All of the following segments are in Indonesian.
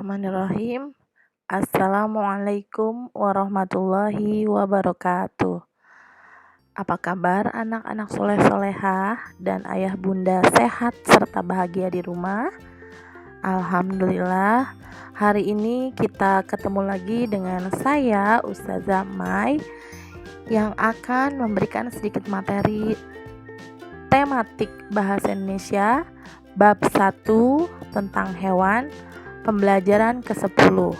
Bismillahirrahmanirrahim. Assalamualaikum warahmatullahi wabarakatuh. Apa kabar anak-anak soleh-solehah dan ayah bunda sehat serta bahagia di rumah? Alhamdulillah, hari ini kita ketemu lagi dengan saya Ustazah Mai yang akan memberikan sedikit materi tematik bahasa Indonesia bab 1 tentang hewan, pembelajaran ke-10.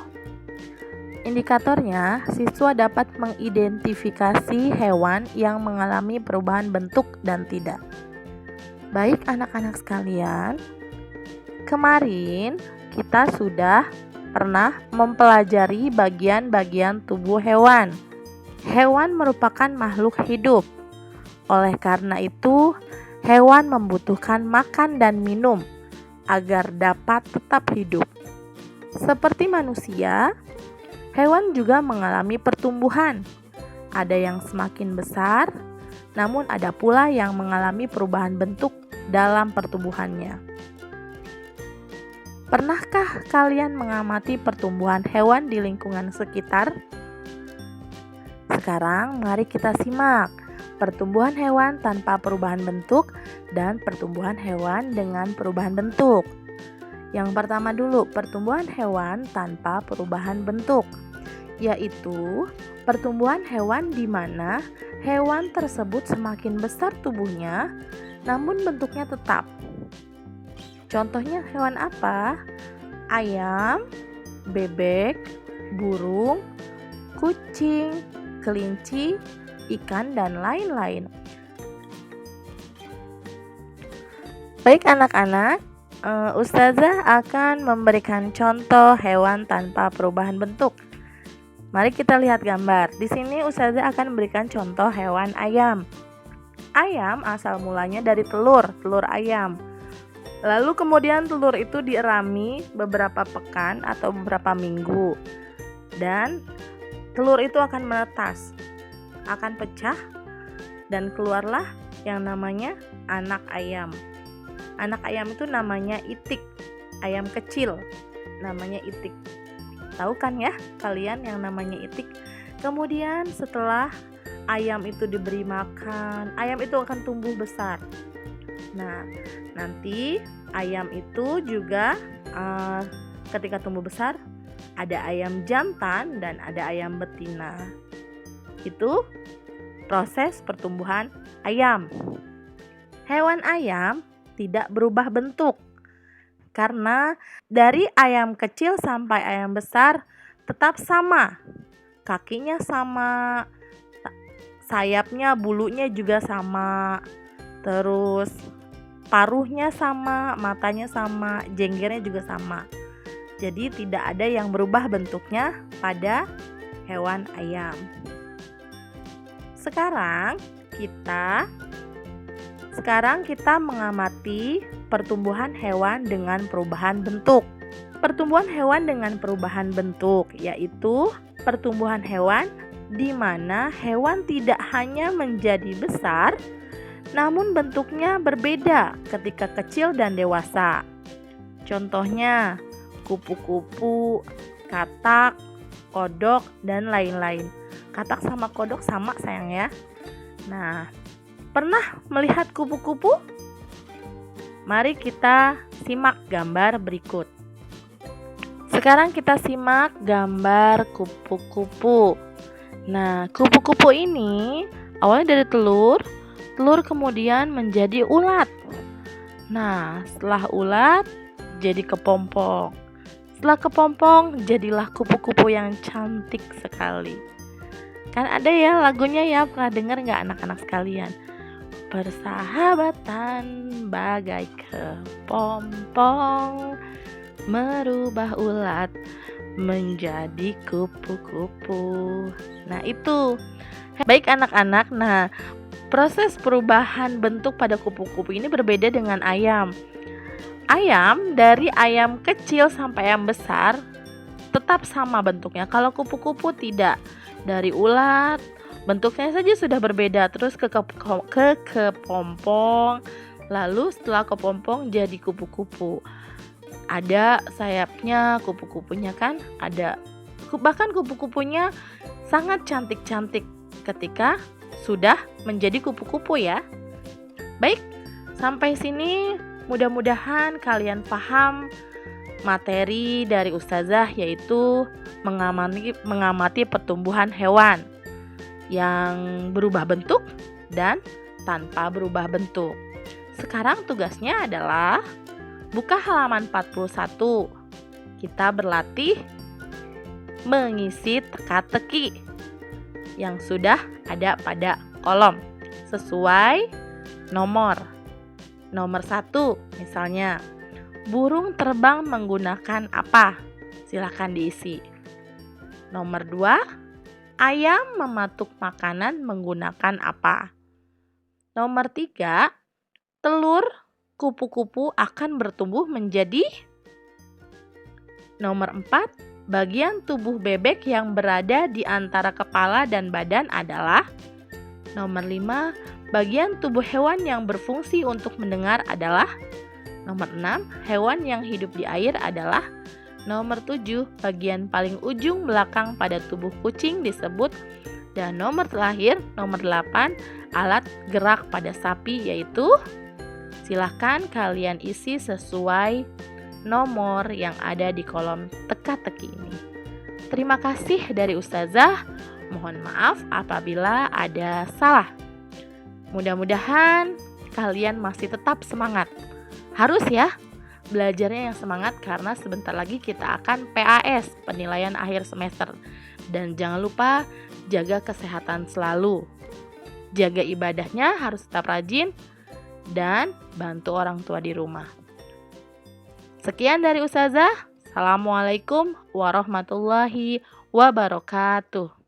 Indikatornya, siswa dapat mengidentifikasi hewan yang mengalami perubahan bentuk dan tidak. Baik anak-anak sekalian, kemarin kita sudah pernah mempelajari bagian-bagian tubuh hewan. Hewan merupakan makhluk hidup. Oleh karena itu, hewan membutuhkan makan dan minum agar dapat tetap hidup. Seperti manusia, hewan juga mengalami pertumbuhan. Ada yang semakin besar, namun ada pula yang mengalami perubahan bentuk dalam pertumbuhannya. Pernahkah kalian mengamati pertumbuhan hewan di lingkungan sekitar? Sekarang mari kita simak pertumbuhan hewan tanpa perubahan bentuk dan pertumbuhan hewan dengan perubahan bentuk. Yang pertama dulu, pertumbuhan hewan tanpa perubahan bentuk, yaitu pertumbuhan hewan di mana hewan tersebut semakin besar tubuhnya, namun bentuknya tetap. Contohnya hewan apa? Ayam, bebek, burung, kucing, kelinci, ikan, dan lain-lain. Baik anak-anak, Ustazah akan memberikan contoh hewan tanpa perubahan bentuk. Mari kita lihat gambar. Di sini Ustazah akan memberikan contoh hewan ayam. Ayam asal mulanya dari telur ayam. Lalu kemudian telur itu dierami beberapa pekan atau beberapa minggu. Dan telur itu akan menetas, akan pecah, dan keluarlah yang namanya anak ayam. Anak ayam itu namanya itik, ayam kecil namanya itik. Tahu kan ya kalian yang namanya itik? Kemudian setelah ayam itu diberi makan, ayam itu akan tumbuh besar. Nah, nanti ayam itu juga ketika tumbuh besar, ada ayam jantan dan ada ayam betina. Itu proses pertumbuhan ayam. Hewan ayam tidak berubah bentuk karena dari ayam kecil sampai ayam besar tetap sama. Kakinya sama, sayapnya, bulunya juga sama, terus paruhnya sama, matanya sama, jenggernya juga sama. Jadi tidak ada yang berubah bentuknya pada hewan ayam. Sekarang kita mengamati pertumbuhan hewan dengan perubahan bentuk. Pertumbuhan hewan dengan perubahan bentuk yaitu pertumbuhan hewan di mana hewan tidak hanya menjadi besar, namun bentuknya berbeda ketika kecil dan dewasa. Contohnya kupu-kupu, katak, kodok, dan lain-lain. Katak sama kodok sama sayang ya. Nah, pernah melihat kupu-kupu? Mari kita simak gambar berikut. Sekarang kita simak gambar kupu-kupu. Nah, kupu-kupu ini awalnya dari telur kemudian menjadi ulat. Nah, setelah ulat jadi kepompong. Setelah kepompong jadilah kupu-kupu yang cantik sekali. Kan ada ya lagunya ya, pernah dengar nggak anak-anak sekalian? Persahabatan bagai kepompong, merubah ulat menjadi kupu-kupu. Nah itu. Baik anak-anak, nah proses perubahan bentuk pada kupu-kupu ini berbeda dengan ayam. Ayam dari ayam kecil sampai ayam besar tetap sama bentuknya. Kalau kupu-kupu tidak. Dari ulat bentuknya saja sudah berbeda, terus ke kepompong, lalu setelah kepompong jadi kupu-kupu. Ada sayapnya, kupu-kupunya kan ada. Bahkan kupu-kupunya sangat cantik-cantik ketika sudah menjadi kupu-kupu ya. Baik, sampai sini mudah-mudahan kalian paham materi dari Ustazah, yaitu mengamati pertumbuhan hewan yang berubah bentuk dan tanpa berubah bentuk. Sekarang tugasnya adalah buka halaman 41. Kita berlatih mengisi teka-teki yang sudah ada pada kolom sesuai nomor. Nomor 1 misalnya, burung terbang menggunakan apa? Silakan diisi. Nomor 2, ayam mematuk makanan menggunakan apa? Nomor 3, telur kupu-kupu akan bertumbuh menjadi. Nomor 4, bagian tubuh bebek yang berada di antara kepala dan badan adalah. Nomor 5, bagian tubuh hewan yang berfungsi untuk mendengar adalah. Nomor 6, hewan yang hidup di air adalah. Nomor 7, bagian paling ujung belakang pada tubuh kucing disebut. Dan nomor terakhir, nomor 8, alat gerak pada sapi yaitu. Silahkan kalian isi sesuai nomor yang ada di kolom teka-teki ini. Terima kasih dari Ustazah. Mohon maaf apabila ada salah. Mudah-mudahan kalian masih tetap semangat. Harus ya, belajarnya yang semangat karena sebentar lagi kita akan PAS, penilaian akhir semester. Dan jangan lupa jaga kesehatan selalu. Jaga ibadahnya harus tetap rajin dan bantu orang tua di rumah. Sekian dari Ustazah. Assalamualaikum warahmatullahi wabarakatuh.